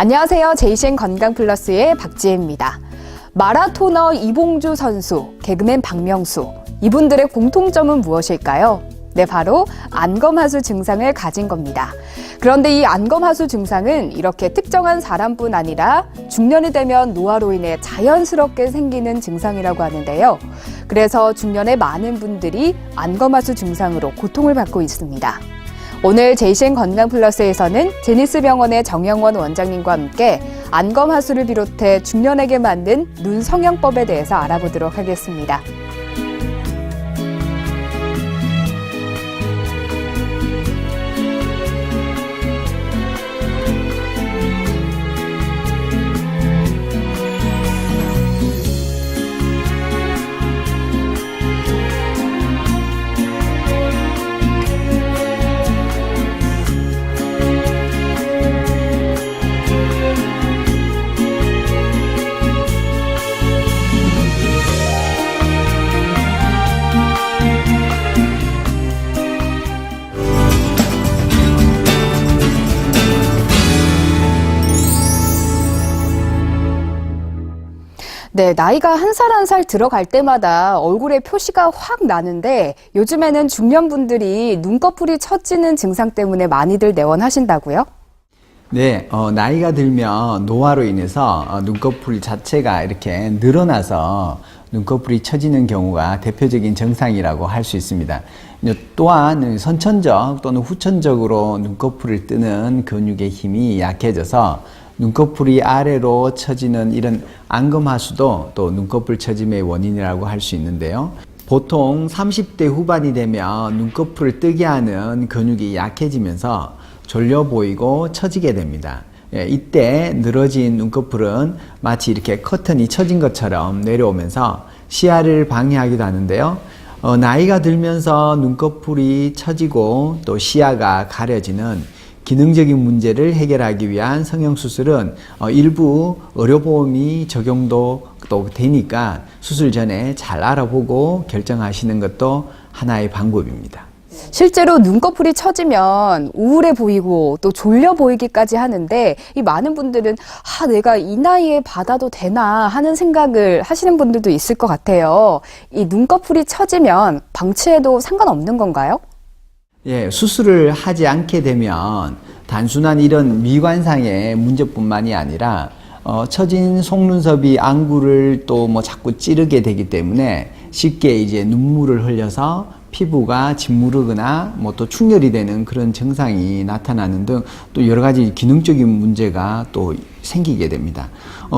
안녕하세요. 제이신 건강플러스의 박지혜입니다. 마라토너 이봉주 선수, 개그맨 박명수, 이분들의 공통점은 무엇일까요? 네, 바로 안검하수 증상을 가진 겁니다. 그런데 이 안검하수 증상은 이렇게 특정한 사람뿐 아니라 중년이 되면 노화로 인해 자연스럽게 생기는 증상이라고 하는데요. 그래서 중년에 많은 분들이 안검하수 증상으로 고통을 받고 있습니다. 오늘 제이신 건강플러스에서는 제니스병원의 정영원 원장님과 함께 안검하수를 비롯해 중년에게 맞는 눈 성형법에 대해서 알아보도록 하겠습니다. 네, 나이가 한 살 한 살 들어갈 때마다 얼굴에 표시가 확 나는데 요즘에는 중년분들이 눈꺼풀이 처지는 증상 때문에 많이들 내원하신다고요? 네, 나이가 들면 노화로 인해서 눈꺼풀 자체가 이렇게 늘어나서 눈꺼풀이 처지는 경우가 대표적인 증상이라고 할 수 있습니다. 또한 선천적 또는 후천적으로 눈꺼풀을 뜨는 근육의 힘이 약해져서 눈꺼풀이 아래로 처지는 이런 안검하수도 또 눈꺼풀 처짐의 원인이라고 할 수 있는데요. 보통 30대 후반이 되면 눈꺼풀을 뜨게 하는 근육이 약해지면서 졸려 보이고 처지게 됩니다. 이때 늘어진 눈꺼풀은 마치 이렇게 커튼이 처진 것처럼 내려오면서 시야를 방해하기도 하는데요. 나이가 들면서 눈꺼풀이 처지고 또 시야가 가려지는 기능적인 문제를 해결하기 위한 성형수술은 일부 의료보험이 적용도 또 되니까 수술 전에 잘 알아보고 결정하시는 것도 하나의 방법입니다. 실제로 눈꺼풀이 처지면 우울해 보이고 또 졸려 보이기까지 하는데 이 많은 분들은 내가 이 나이에 받아도 되나 하는 생각을 하시는 분들도 있을 것 같아요. 이 눈꺼풀이 처지면 방치해도 상관없는 건가요? 예, 수술을 하지 않게 되면 단순한 이런 미관상의 문제뿐만이 아니라 처진 속눈썹이 안구를 또 자꾸 찌르게 되기 때문에 쉽게 이제 눈물을 흘려서 피부가 짓무르거나 또 충혈이 되는 그런 증상이 나타나는 등 또 여러 가지 기능적인 문제가 또 생기게 됩니다.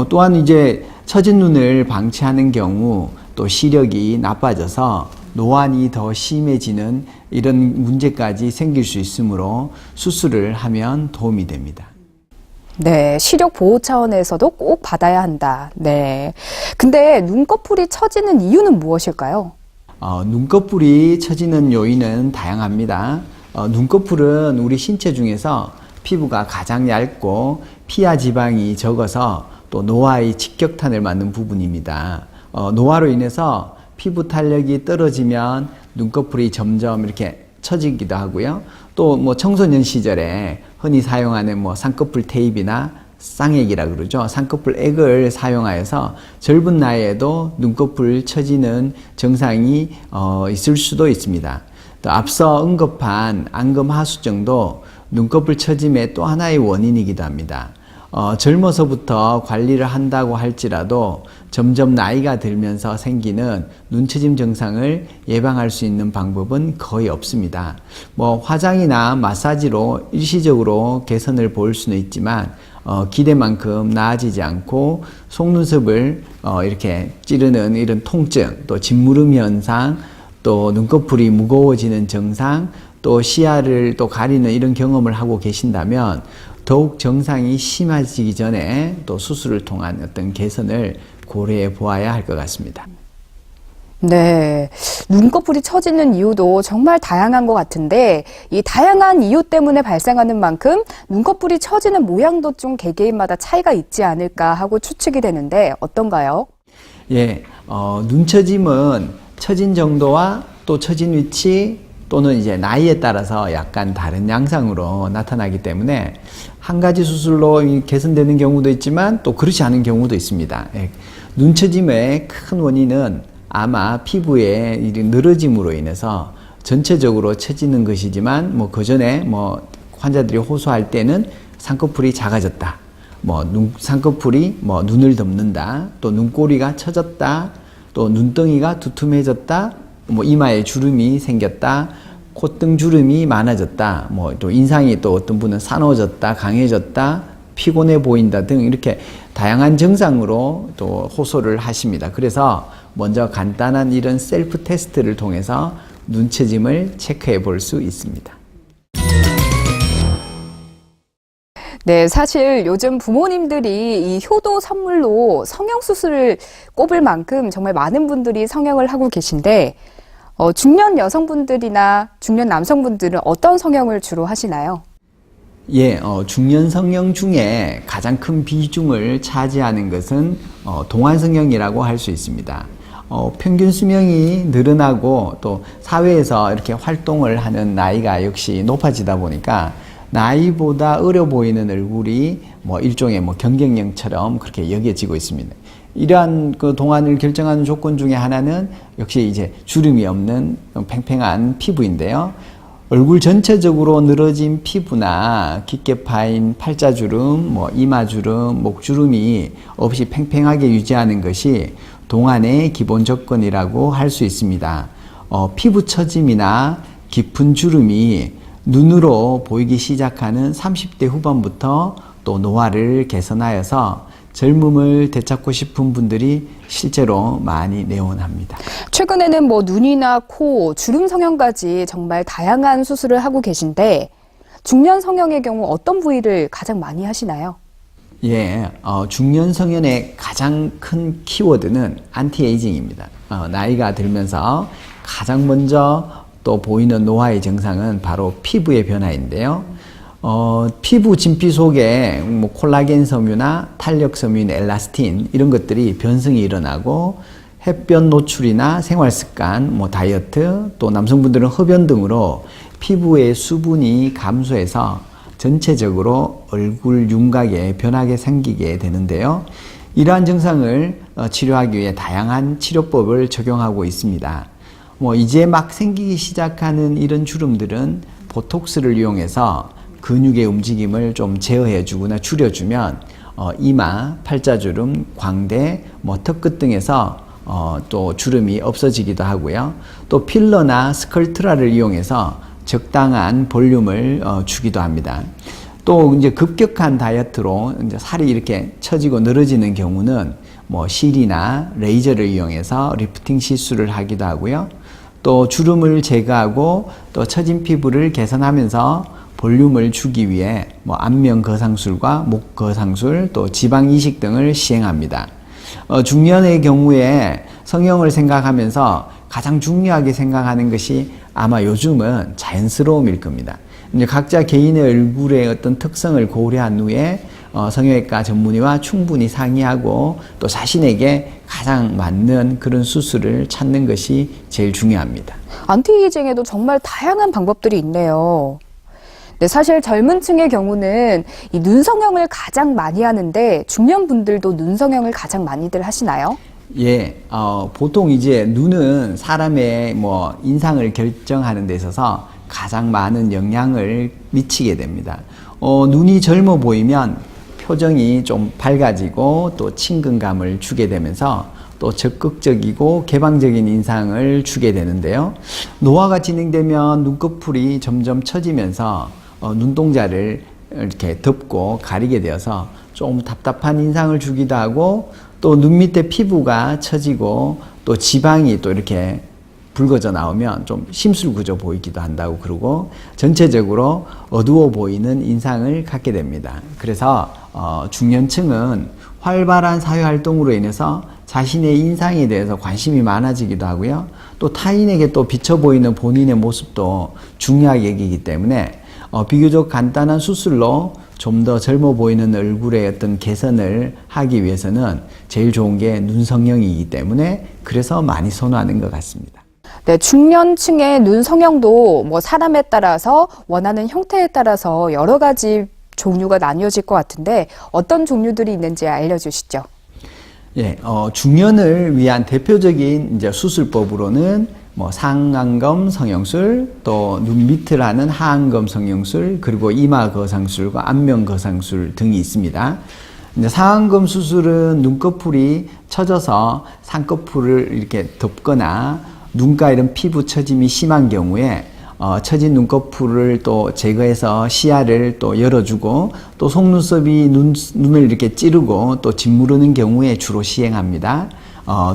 또한 이제 처진 눈을 방치하는 경우 또 시력이 나빠져서 노안이 더 심해지는 이런 문제까지 생길 수 있으므로 수술을 하면 도움이 됩니다. 네, 시력 보호 차원에서도 꼭 받아야 한다. 네. 근데 눈꺼풀이 처지는 이유는 무엇일까요? 눈꺼풀이 처지는 요인은 다양합니다. 눈꺼풀은 우리 신체 중에서 피부가 가장 얇고 피하 지방이 적어서 또 노화의 직격탄을 맞는 부분입니다. 노화로 인해서 피부 탄력이 떨어지면 눈꺼풀이 점점 이렇게 처지기도 하고요. 또 청소년 시절에 흔히 사용하는 쌍꺼풀 테이프나 쌍액이라 그러죠. 쌍꺼풀 액을 사용하여서 젊은 나이에도 눈꺼풀 처지는 증상이 있을 수도 있습니다. 또 앞서 언급한 안검하수증도 눈꺼풀 처짐의 또 하나의 원인이기도 합니다. 젊어서부터 관리를 한다고 할지라도 점점 나이가 들면서 생기는 눈처짐 증상을 예방할 수 있는 방법은 거의 없습니다. 화장이나 마사지로 일시적으로 개선을 볼 수는 있지만 기대만큼 나아지지 않고 속눈썹을 이렇게 찌르는 이런 통증, 또 짓무름 현상, 또 눈꺼풀이 무거워지는 증상, 또 시야를 또 가리는 이런 경험을 하고 계신다면 더욱 증상이 심해지기 전에 또 수술을 통한 어떤 개선을 고려해 보아야 할 것 같습니다. 네, 눈꺼풀이 처지는 이유도 정말 다양한 것 같은데 이 다양한 이유 때문에 발생하는 만큼 눈꺼풀이 처지는 모양도 좀 개개인마다 차이가 있지 않을까 하고 추측이 되는데 어떤가요? 예, 눈처짐은 처진 정도와 또 처진 위치, 또는 이제 나이에 따라서 약간 다른 양상으로 나타나기 때문에 한 가지 수술로 개선되는 경우도 있지만 또 그렇지 않은 경우도 있습니다. 눈 처짐의 큰 원인은 아마 피부의 늘어짐으로 인해서 전체적으로 처지는 것이지만 그 전에 환자들이 호소할 때는 쌍꺼풀이 작아졌다. 쌍꺼풀이 눈을 덮는다. 또 눈꼬리가 처졌다. 또 눈덩이가 두툼해졌다. 이마에 주름이 생겼다. 콧등 주름이 많아졌다. 또 인상이 또 어떤 분은 사나워졌다. 강해졌다. 피곤해 보인다 등 이렇게 다양한 증상으로 또 호소를 하십니다. 그래서 먼저 간단한 이런 셀프 테스트를 통해서 눈처짐을 체크해 볼 수 있습니다. 네, 사실 요즘 부모님들이 이 효도 선물로 성형수술을 꼽을 만큼 정말 많은 분들이 성형을 하고 계신데, 중년 여성분들이나 중년 남성분들은 어떤 성형을 주로 하시나요? 예, 중년 성형 중에 가장 큰 비중을 차지하는 것은 동안 성형이라고 할 수 있습니다. 평균 수명이 늘어나고 또 사회에서 이렇게 활동을 하는 나이가 역시 높아지다 보니까 나이보다 어려 보이는 얼굴이 일종의 경쟁력처럼 그렇게 여겨지고 있습니다. 이러한 그 동안을 결정하는 조건 중에 하나는 역시 이제 주름이 없는 팽팽한 피부인데요. 얼굴 전체적으로 늘어진 피부나 깊게 파인 팔자주름, 이마주름, 목주름이 없이 팽팽하게 유지하는 것이 동안의 기본 조건이라고 할 수 있습니다. 피부 처짐이나 깊은 주름이 눈으로 보이기 시작하는 30대 후반부터 또 노화를 개선하여서 젊음을 되찾고 싶은 분들이 실제로 많이 내원합니다. 최근에는 눈이나 코, 주름 성형까지 정말 다양한 수술을 하고 계신데 중년 성형의 경우 어떤 부위를 가장 많이 하시나요? 예, 중년 성형의 가장 큰 키워드는 안티에이징입니다. 나이가 들면서 가장 먼저 또 보이는 노화의 증상은 바로 피부의 변화인데요. 피부 진피 속에 콜라겐 섬유나 탄력 섬유인 엘라스틴 이런 것들이 변성이 일어나고 햇볕 노출이나 생활 습관, 다이어트, 또 남성분들은 흡연 등으로 피부의 수분이 감소해서 전체적으로 얼굴 윤곽에 변하게 생기게 되는데요. 이러한 증상을 치료하기 위해 다양한 치료법을 적용하고 있습니다. 이제 막 생기기 시작하는 이런 주름들은 보톡스를 이용해서 근육의 움직임을 좀 제어해 주거나 줄여주면 이마, 팔자주름, 광대, 턱끝 등에서 또 주름이 없어지기도 하고요. 또 필러나 스컬트라를 이용해서 적당한 볼륨을 주기도 합니다. 또 이제 급격한 다이어트로 이제 살이 이렇게 처지고 늘어지는 경우는 실이나 레이저를 이용해서 리프팅 시술을 하기도 하고요. 또 주름을 제거하고 또 처진 피부를 개선하면서 볼륨을 주기 위해 안면 거상술과 목 거상술, 또 지방 이식 등을 시행합니다. 중년의 경우에 성형을 생각하면서 가장 중요하게 생각하는 것이 아마 요즘은 자연스러움일 겁니다. 이제 각자 개인의 얼굴의 어떤 특성을 고려한 후에 성형외과 전문의와 충분히 상의하고 또 자신에게 가장 맞는 그런 수술을 찾는 것이 제일 중요합니다. 안티에이징에도 정말 다양한 방법들이 있네요. 네, 사실 젊은 층의 경우는 이 눈 성형을 가장 많이 하는데 중년 분들도 눈 성형을 가장 많이들 하시나요? 예, 보통 이제 눈은 사람의 인상을 결정하는 데 있어서 가장 많은 영향을 미치게 됩니다. 눈이 젊어 보이면 표정이 좀 밝아지고 또 친근감을 주게 되면서 또 적극적이고 개방적인 인상을 주게 되는데요. 노화가 진행되면 눈꺼풀이 점점 처지면서 눈동자를 이렇게 덮고 가리게 되어서 좀 답답한 인상을 주기도 하고 또 눈 밑에 피부가 처지고 또 지방이 또 이렇게 붉어져 나오면 좀 심술구져 보이기도 한다고 그러고 전체적으로 어두워 보이는 인상을 갖게 됩니다. 그래서 중년층은 활발한 사회활동으로 인해서 자신의 인상에 대해서 관심이 많아지기도 하고요. 또 타인에게 또 비쳐 보이는 본인의 모습도 중요하게 여기기 때문에 비교적 간단한 수술로 좀 더 젊어 보이는 얼굴의 어떤 개선을 하기 위해서는 제일 좋은 게 눈 성형이기 때문에 그래서 많이 선호하는 것 같습니다. 네, 중년층의 눈 성형도 뭐 사람에 따라서 원하는 형태에 따라서 여러 가지 종류가 나뉘어질 것 같은데 어떤 종류들이 있는지 알려주시죠. 예, 중년을 위한 대표적인 이제 수술법으로는 뭐 상안검 성형술, 또 눈 밑을 하는 하안검 성형술, 그리고 이마 거상술과 안면 거상술 등이 있습니다. 이제 상안검 수술은 눈꺼풀이 처져서 쌍꺼풀을 이렇게 덮거나 눈가 이런 피부 처짐이 심한 경우에 처진 눈꺼풀을 또 제거해서 시야를 또 열어주고 또 속눈썹이 눈을 이렇게 찌르고 또 짓무르는 경우에 주로 시행합니다.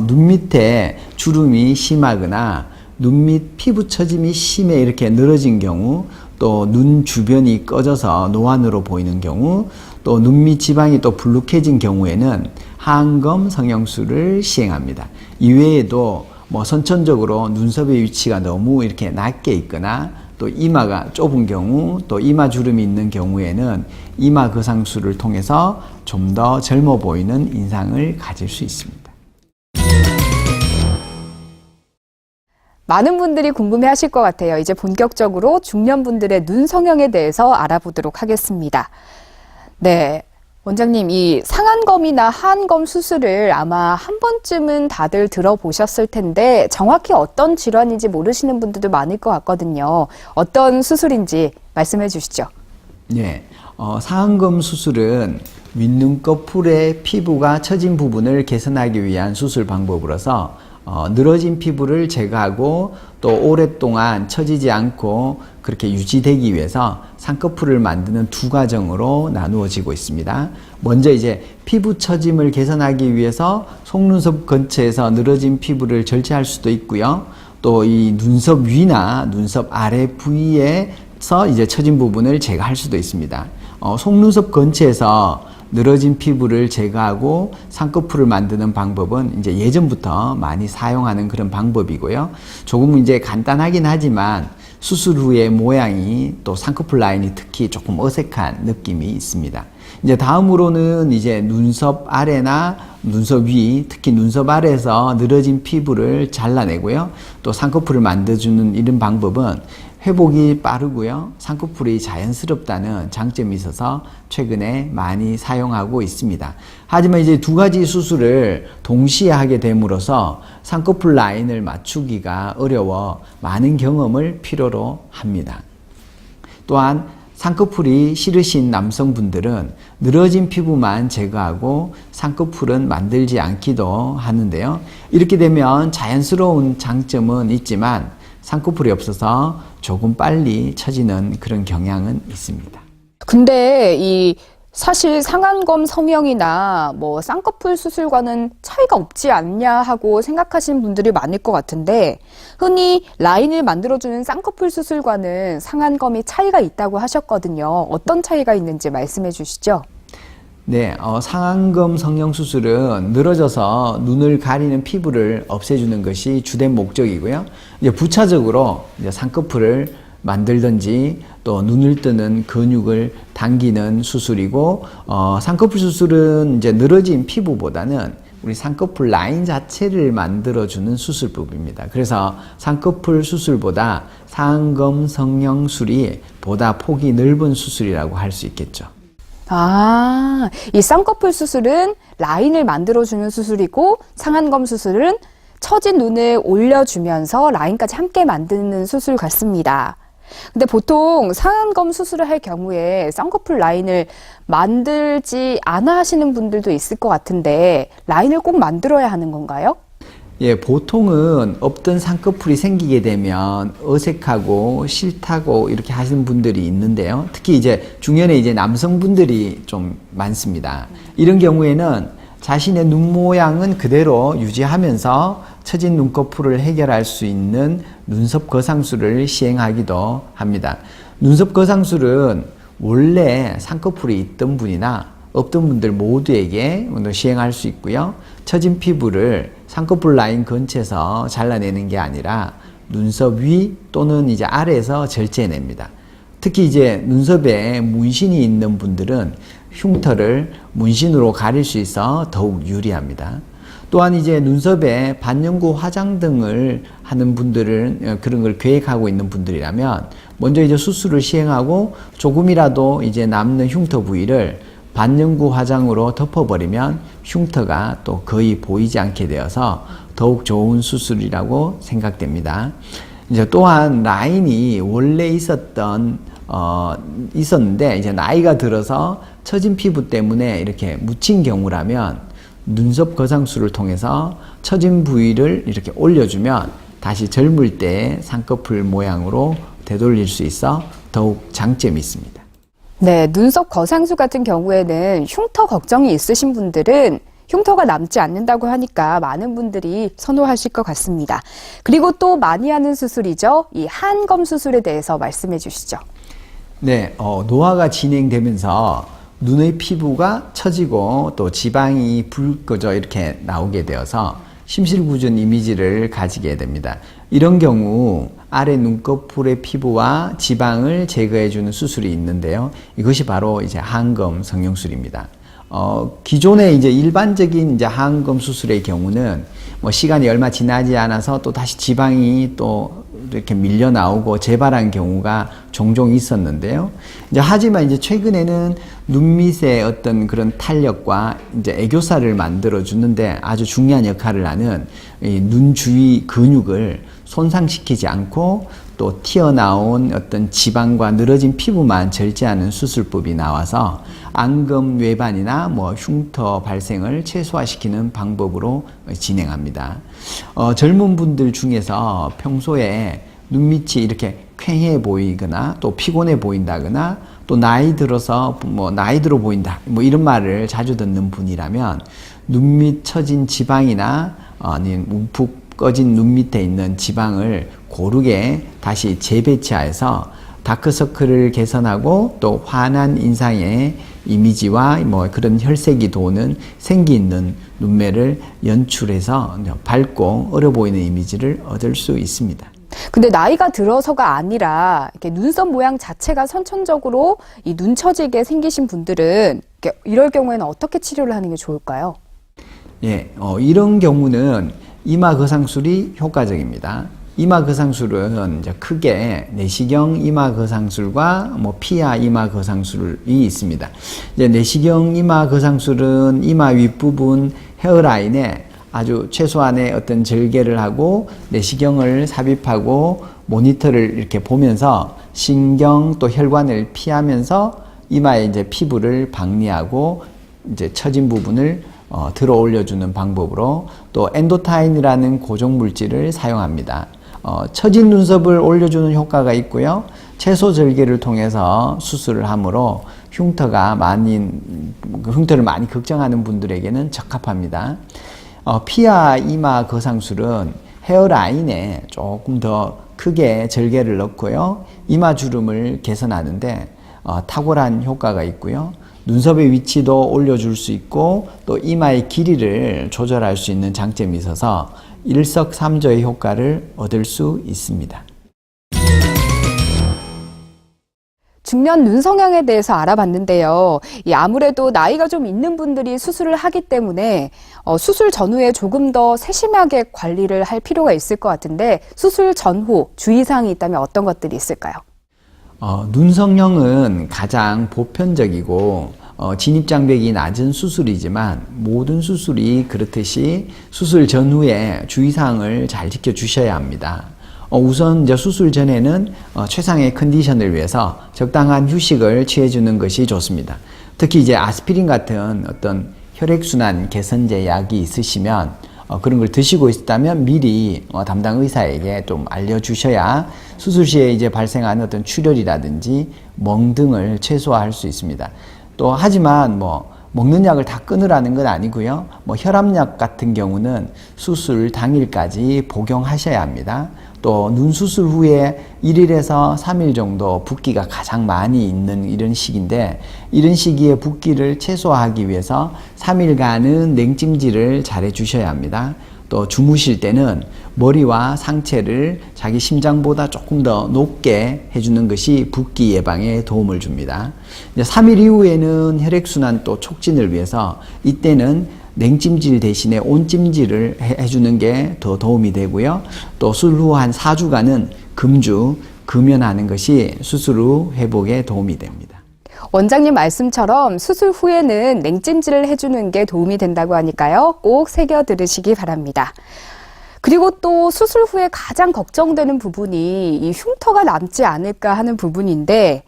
눈 밑에 주름이 심하거나 눈 밑 피부 처짐이 심해 이렇게 늘어진 경우, 또 눈 주변이 꺼져서 노안으로 보이는 경우, 또 눈 밑 지방이 또 불룩해진 경우에는 하안검 성형술을 시행합니다. 이외에도 뭐 선천적으로 눈썹의 위치가 너무 이렇게 낮게 있거나 또 이마가 좁은 경우, 또 이마 주름이 있는 경우에는 이마 거상술을 통해서 좀 더 젊어 보이는 인상을 가질 수 있습니다. 많은 분들이 궁금해하실 것 같아요. 이제 본격적으로 중년분들의 눈 성형에 대해서 알아보도록 하겠습니다. 네, 원장님, 이 상안검이나 하안검 수술을 아마 한 번쯤은 다들 들어보셨을 텐데 정확히 어떤 질환인지 모르시는 분들도 많을 것 같거든요. 어떤 수술인지 말씀해 주시죠. 네, 상안검 수술은 윗눈꺼풀의 피부가 처진 부분을 개선하기 위한 수술 방법으로서 늘어진 피부를 제거하고 또 오랫동안 처지지 않고 그렇게 유지되기 위해서 쌍꺼풀을 만드는 두 과정으로 나누어지고 있습니다. 먼저 이제 피부 처짐을 개선하기 위해서 속눈썹 근처에서 늘어진 피부를 절제할 수도 있고요. 또 이 눈썹 위나 눈썹 아래 부위에서 이제 처진 부분을 제거할 수도 있습니다. 속눈썹 근처에서 늘어진 피부를 제거하고 쌍꺼풀을 만드는 방법은 이제 예전부터 많이 사용하는 그런 방법이고요. 조금 이제 간단하긴 하지만 수술 후의 모양이 또 쌍꺼풀 라인이 특히 조금 어색한 느낌이 있습니다. 이제 다음으로는 이제 눈썹 아래나 눈썹 위, 특히 눈썹 아래에서 늘어진 피부를 잘라내고요. 또 쌍꺼풀을 만들어주는 이런 방법은 회복이 빠르고요. 쌍꺼풀이 자연스럽다는 장점이 있어서 최근에 많이 사용하고 있습니다. 하지만 이제 두 가지 수술을 동시에 하게 됨으로써 쌍꺼풀 라인을 맞추기가 어려워 많은 경험을 필요로 합니다. 또한 쌍꺼풀이 싫으신 남성분들은 늘어진 피부만 제거하고 쌍꺼풀은 만들지 않기도 하는데요. 이렇게 되면 자연스러운 장점은 있지만 쌍꺼풀이 없어서 조금 빨리 처지는 그런 경향은 있습니다. 근데 이 사실 상안검 성형이나 뭐 쌍꺼풀 수술과는 차이가 없지 않냐 하고 생각하시는 분들이 많을 것 같은데 흔히 라인을 만들어주는 쌍꺼풀 수술과는 상안검이 차이가 있다고 하셨거든요. 어떤 차이가 있는지 말씀해 주시죠. 네, 상안검 성형수술은 늘어져서 눈을 가리는 피부를 없애주는 것이 주된 목적이고요. 이제 부차적으로 이제 쌍꺼풀을 만들든지 또 눈을 뜨는 근육을 당기는 수술이고, 쌍꺼풀 수술은 이제 늘어진 피부보다는 우리 쌍꺼풀 라인 자체를 만들어주는 수술법입니다. 그래서 쌍꺼풀 수술보다 상안검 성형술이 보다 폭이 넓은 수술이라고 할 수 있겠죠. 아, 이 쌍꺼풀 수술은 라인을 만들어주는 수술이고 상안검 수술은 처진 눈을 올려주면서 라인까지 함께 만드는 수술 같습니다. 근데 보통 상안검 수술을 할 경우에 쌍꺼풀 라인을 만들지 않아 하시는 분들도 있을 것 같은데 라인을 꼭 만들어야 하는 건가요? 예, 보통은 없던 쌍꺼풀이 생기게 되면 어색하고 싫다고 이렇게 하시는 분들이 있는데요. 특히 이제 중년에 이제 남성분들이 좀 많습니다. 이런 경우에는 자신의 눈 모양은 그대로 유지하면서 처진 눈꺼풀을 해결할 수 있는 눈썹 거상술을 시행하기도 합니다. 눈썹 거상술은 원래 쌍꺼풀이 있던 분이나 없던 분들 모두에게 시행할 수 있고요. 처진 피부를 쌍꺼풀 라인 근처에서 잘라내는 게 아니라 눈썹 위 또는 이제 아래에서 절제해냅니다. 특히 이제 눈썹에 문신이 있는 분들은 흉터를 문신으로 가릴 수 있어 더욱 유리합니다. 또한 이제 눈썹에 반영구 화장 등을 하는 분들은 그런 걸 계획하고 있는 분들이라면 먼저 이제 수술을 시행하고 조금이라도 이제 남는 흉터 부위를 반영구 화장으로 덮어버리면 흉터가 또 거의 보이지 않게 되어서 더욱 좋은 수술이라고 생각됩니다. 이제 또한 라인이 원래 있었는데 이제 나이가 들어서 처진 피부 때문에 이렇게 묻힌 경우라면 눈썹 거상술을 통해서 처진 부위를 이렇게 올려주면 다시 젊을 때의 쌍꺼풀 모양으로 되돌릴 수 있어 더욱 장점이 있습니다. 네, 눈썹 거상술 같은 경우에는 흉터 걱정이 있으신 분들은 흉터가 남지 않는다고 하니까 많은 분들이 선호하실 것 같습니다. 그리고 또 많이 하는 수술이죠. 이 한검 수술에 대해서 말씀해 주시죠. 네, 노화가 진행되면서 눈의 피부가 처지고 또 지방이 붉어져 이렇게 나오게 되어서 심실구준 이미지를 가지게 됩니다. 이런 경우 아래 눈꺼풀의 피부와 지방을 제거해주는 수술이 있는데요. 이것이 바로 이제 하안검 성형술입니다. 기존의 이제 일반적인 이제 하안검 수술의 경우는 뭐 시간이 얼마 지나지 않아서 또 다시 지방이 또 이렇게 밀려 나오고 재발한 경우가 종종 있었는데요. 하지만 이제 최근에는 눈 밑의 어떤 그런 탄력과 이제 애교살을 만들어 주는데 아주 중요한 역할을 하는 이 눈 주위 근육을 손상시키지 않고 또 튀어나온 어떤 지방과 늘어진 피부만 절제하는 수술법이 나와서 안검 외반이나 뭐 흉터 발생을 최소화시키는 방법으로 진행합니다. 젊은 분들 중에서 평소에 눈밑이 이렇게 퀭해 보이거나 또 피곤해 보인다거나 또 나이 들어서 뭐 나이 들어 보인다 뭐 이런 말을 자주 듣는 분이라면 눈밑 처진 지방이나 아니면 움푹 꺼진 눈 밑에 있는 지방을 고르게 다시 재배치해서 다크서클을 개선하고 또 환한 인상의 이미지와 뭐 그런 혈색이 도는 생기 있는 눈매를 연출해서 밝고 어려 보이는 이미지를 얻을 수 있습니다. 근데 나이가 들어서가 아니라 이렇게 눈썹 모양 자체가 선천적으로 이 눈 처지게 생기신 분들은 이럴 경우에는 어떻게 치료를 하는 게 좋을까요? 예, 이런 경우는 이마 거상술이 효과적입니다. 이마 거상술은 이제 크게 내시경 이마 거상술과 뭐 피하 이마 거상술이 있습니다. 이제 내시경 이마 거상술은 이마 윗부분 헤어라인에 아주 최소한의 어떤 절개를 하고 내시경을 삽입하고 모니터를 이렇게 보면서 신경 또 혈관을 피하면서 이마에 이제 피부를 박리하고 이제 처진 부분을 들어 올려주는 방법으로 또 엔도타인이라는 고정 물질을 사용합니다. 처진 눈썹을 올려주는 효과가 있고요. 채소 절개를 통해서 수술을 하므로 흉터를 많이 걱정하는 분들에게는 적합합니다. 피하 이마 거상술은 헤어라인에 조금 더 크게 절개를 넣고요. 이마 주름을 개선하는데 탁월한 효과가 있고요. 눈썹의 위치도 올려줄 수 있고 또 이마의 길이를 조절할 수 있는 장점이 있어서 일석삼조의 효과를 얻을 수 있습니다. 중년 눈 성형에 대해서 알아봤는데요. 아무래도 나이가 좀 있는 분들이 수술을 하기 때문에 수술 전후에 조금 더 세심하게 관리를 할 필요가 있을 것 같은데 수술 전후 주의사항이 있다면 어떤 것들이 있을까요? 눈 성형은 가장 보편적이고 진입장벽이 낮은 수술이지만 모든 수술이 그렇듯이 수술 전후에 주의사항을 잘 지켜주셔야 합니다. 우선 이제 수술 전에는 최상의 컨디션을 위해서 적당한 휴식을 취해주는 것이 좋습니다. 특히 이제 아스피린 같은 어떤 혈액순환 개선제 약이 있으시면 그런 걸 드시고 있다면 미리 담당 의사에게 좀 알려주셔야 수술 시에 이제 발생하는 어떤 출혈이라든지 멍 등을 최소화할 수 있습니다. 또 하지만 먹는 약을 다 끊으라는 건 아니고요. 혈압약 같은 경우는 수술 당일까지 복용하셔야 합니다. 또 눈 수술 후에 1일에서 3일 정도 붓기가 가장 많이 있는 이런 시기인데 이런 시기에 붓기를 최소화하기 위해서 3일간은 냉찜질을 잘 해주셔야 합니다. 또 주무실 때는 머리와 상체를 자기 심장보다 조금 더 높게 해주는 것이 붓기 예방에 도움을 줍니다. 이제 3일 이후에는 혈액순환 또 촉진을 위해서 이때는 냉찜질 대신에 온찜질을 해주는 게 더 도움이 되고요. 또 수술 후 한 4주간은 금연하는 것이 수술 후 회복에 도움이 됩니다. 원장님 말씀처럼 수술 후에는 냉찜질을 해주는 게 도움이 된다고 하니까요. 꼭 새겨 들으시기 바랍니다. 그리고 또 수술 후에 가장 걱정되는 부분이 이 흉터가 남지 않을까 하는 부분인데,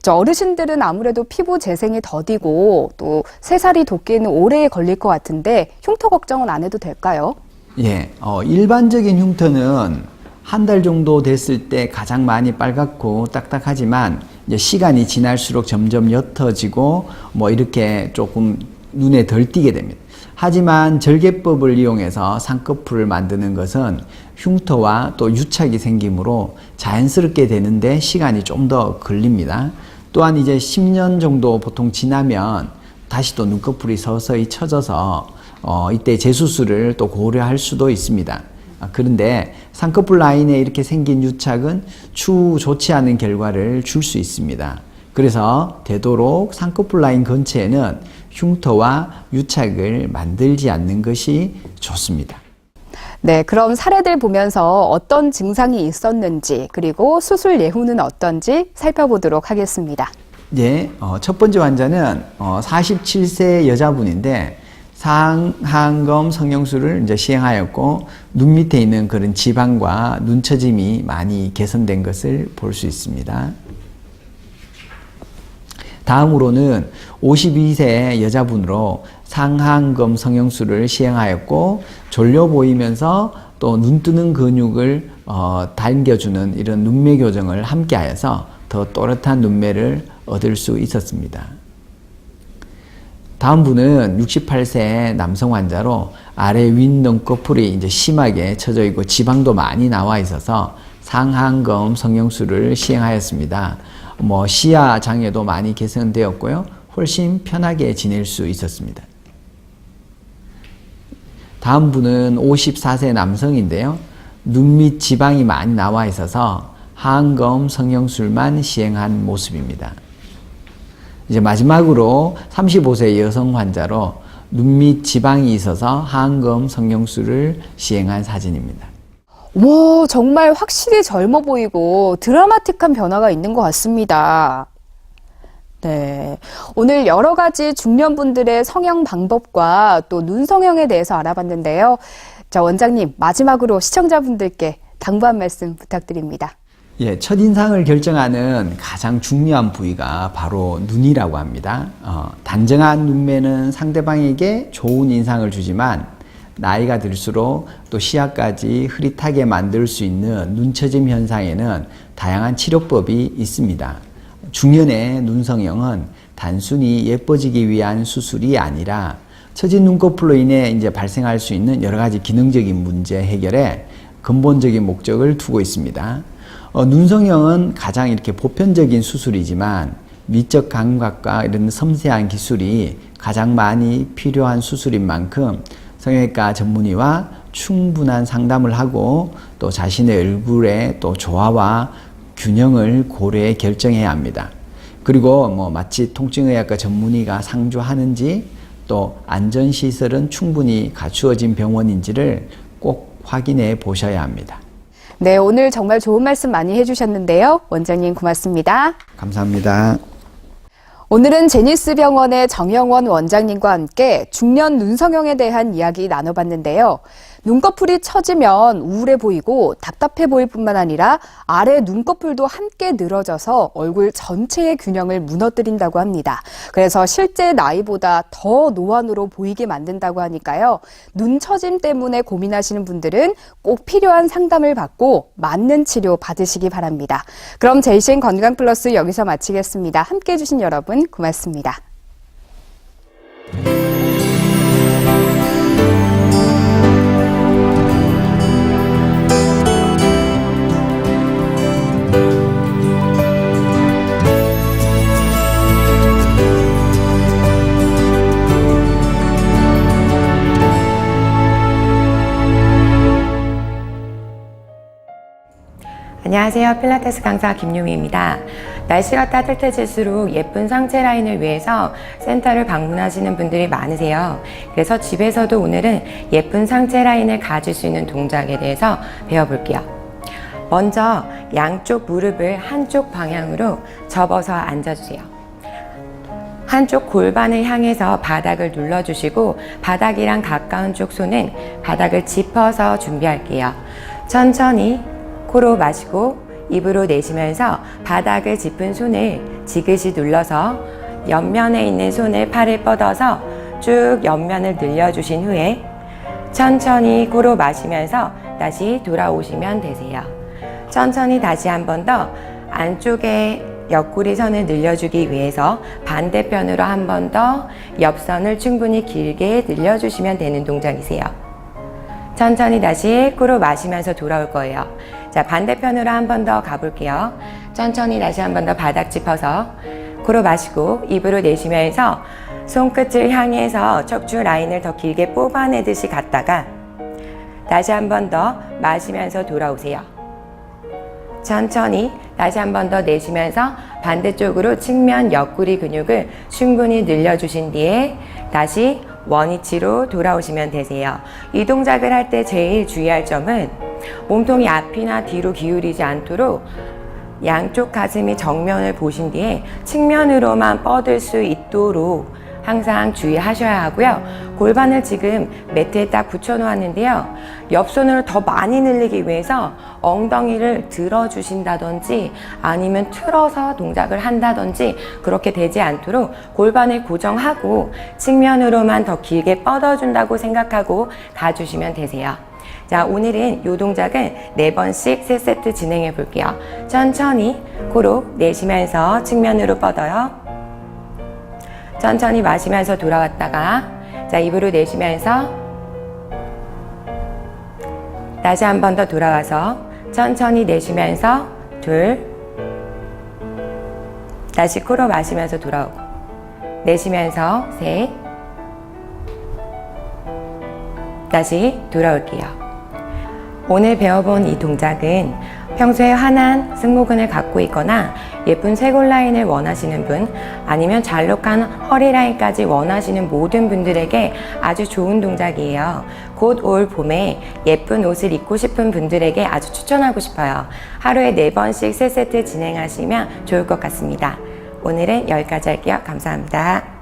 어르신들은 아무래도 피부 재생이 더디고 또 새살이 돋기에는 오래 걸릴 것 같은데 흉터 걱정은 안 해도 될까요? 예, 일반적인 흉터는 한 달 정도 됐을 때 가장 많이 빨갛고 딱딱하지만 이제 시간이 지날수록 점점 옅어지고 뭐 이렇게 조금 눈에 덜 띄게 됩니다. 하지만 절개법을 이용해서 쌍꺼풀을 만드는 것은 흉터와 또 유착이 생기므로 자연스럽게 되는데 시간이 좀 더 걸립니다. 또한 이제 10년 정도 보통 지나면 다시 또 눈꺼풀이 서서히 처져서 이때 재수술을 또 고려할 수도 있습니다. 그런데 쌍꺼풀 라인에 이렇게 생긴 유착은 추후 좋지 않은 결과를 줄 수 있습니다. 그래서 되도록 쌍꺼풀 라인 근처에는 흉터와 유착을 만들지 않는 것이 좋습니다. 네, 그럼 사례들 보면서 어떤 증상이 있었는지 그리고 수술 예후는 어떤지 살펴보도록 하겠습니다. 예, 첫 번째 환자는 47세 여자분인데 상하안검 성형술을 이제 시행하였고 눈 밑에 있는 그런 지방과 눈 처짐이 많이 개선된 것을 볼 수 있습니다. 다음으로는 52세 여자분으로 상하안검 성형술을 시행하였고 졸려 보이면서 또 눈 뜨는 근육을 당겨주는 이런 눈매 교정을 함께 하여서 더 또렷한 눈매를 얻을 수 있었습니다. 다음 분은 68세 남성 환자로 아래 윗눈꺼풀이 이제 심하게 처져 있고 지방도 많이 나와 있어서 상하안검 성형술을 시행하였습니다. 시야 장애도 많이 개선되었고요. 훨씬 편하게 지낼 수 있었습니다. 다음 분은 54세 남성인데요. 눈 밑 지방이 많이 나와 있어서 하안검 성형술만 시행한 모습입니다. 이제 마지막으로 35세 여성 환자로 눈 밑 지방이 있어서 하안검 성형술을 시행한 사진입니다. 와, 정말 확실히 젊어 보이고 드라마틱한 변화가 있는 것 같습니다. 네, 오늘 여러 가지 중년분들의 성형 방법과 또 눈 성형에 대해서 알아봤는데요. 자, 원장님, 마지막으로 시청자분들께 당부 한 말씀 부탁드립니다. 예, 첫인상을 결정하는 가장 중요한 부위가 바로 눈이라고 합니다. 단정한 눈매는 상대방에게 좋은 인상을 주지만 나이가 들수록 또 시야까지 흐릿하게 만들 수 있는 눈처짐 현상에는 다양한 치료법이 있습니다. 중년의 눈성형은 단순히 예뻐지기 위한 수술이 아니라 처진 눈꺼풀로 인해 이제 발생할 수 있는 여러 가지 기능적인 문제 해결에 근본적인 목적을 두고 있습니다. 눈성형은 가장 이렇게 보편적인 수술이지만 미적 감각과 이런 섬세한 기술이 가장 많이 필요한 수술인 만큼 성형외과 전문의와 충분한 상담을 하고 또 자신의 얼굴의 또 조화와 균형을 고려해 결정해야 합니다. 그리고 마치 통증의학과 전문의가 상주하는지 또 안전시설은 충분히 갖추어진 병원인지를 꼭 확인해 보셔야 합니다. 네, 오늘 정말 좋은 말씀 많이 해주셨는데요. 원장님 고맙습니다. 감사합니다. 오늘은 제니스병원의 정영원 원장님과 함께 중년 눈성형에 대한 이야기 나눠봤는데요. 눈꺼풀이 처지면 우울해 보이고 답답해 보일 뿐만 아니라 아래 눈꺼풀도 함께 늘어져서 얼굴 전체의 균형을 무너뜨린다고 합니다. 그래서 실제 나이보다 더 노안으로 보이게 만든다고 하니까요. 눈 처짐 때문에 고민하시는 분들은 꼭 필요한 상담을 받고 맞는 치료 받으시기 바랍니다. 그럼 제이신 건강플러스 여기서 마치겠습니다. 함께 해주신 여러분 고맙습니다. 안녕하세요. 필라테스 강사 김유미입니다. 날씨가 따뜻해질수록 예쁜 상체 라인을 위해서 센터를 방문하시는 분들이 많으세요. 그래서 집에서도 오늘은 예쁜 상체 라인을 가질 수 있는 동작에 대해서 배워볼게요. 먼저 양쪽 무릎을 한쪽 방향으로 접어서 앉아주세요. 한쪽 골반을 향해서 바닥을 눌러주시고 바닥이랑 가까운 쪽 손은 바닥을 짚어서 준비할게요. 천천히 코로 마시고 입으로 내쉬면서 바닥을 짚은 손을 지그시 눌러서 옆면에 있는 손을 팔을 뻗어서 쭉 옆면을 늘려주신 후에 천천히 코로 마시면서 다시 돌아오시면 되세요. 천천히 다시 한 번 더 안쪽에 옆구리 선을 늘려주기 위해서 반대편으로 한 번 더 옆선을 충분히 길게 늘려주시면 되는 동작이세요. 천천히 다시 코로 마시면서 돌아올 거예요. 자, 반대편으로 한 번 더 가볼게요. 천천히 다시 한 번 더 바닥 짚어서 코로 마시고 입으로 내쉬면서 손끝을 향해서 척추 라인을 더 길게 뽑아내듯이 갔다가 다시 한 번 더 마시면서 돌아오세요. 천천히 다시 한 번 더 내쉬면서 반대쪽으로 측면 옆구리 근육을 충분히 늘려주신 뒤에 다시 원위치로 돌아오시면 되세요. 이 동작을 할 때 제일 주의할 점은 몸통이 앞이나 뒤로 기울이지 않도록 양쪽 가슴이 정면을 보신 뒤에 측면으로만 뻗을 수 있도록 항상 주의하셔야 하고요. 골반을 지금 매트에 딱 붙여 놓았는데요. 옆손으로 더 많이 늘리기 위해서 엉덩이를 들어주신다든지 아니면 틀어서 동작을 한다든지 그렇게 되지 않도록 골반을 고정하고 측면으로만 더 길게 뻗어준다고 생각하고 가주시면 되세요. 자, 오늘은 이 동작은 4번씩 3세트 진행해 볼게요. 천천히 코로 내쉬면서 측면으로 뻗어요. 천천히 마시면서 돌아왔다가 자, 입으로 내쉬면서 다시 한 번 더 돌아와서 천천히 내쉬면서 둘, 다시 코로 마시면서 돌아오고 내쉬면서 셋, 다시 돌아올게요. 오늘 배워본 이 동작은 평소에 환한 승모근을 갖고 있거나 예쁜 쇄골 라인을 원하시는 분 아니면 잘록한 허리 라인까지 원하시는 모든 분들에게 아주 좋은 동작이에요. 곧 올 봄에 예쁜 옷을 입고 싶은 분들에게 아주 추천하고 싶어요. 하루에 4번씩 3세트 진행하시면 좋을 것 같습니다. 오늘은 여기까지 할게요. 감사합니다.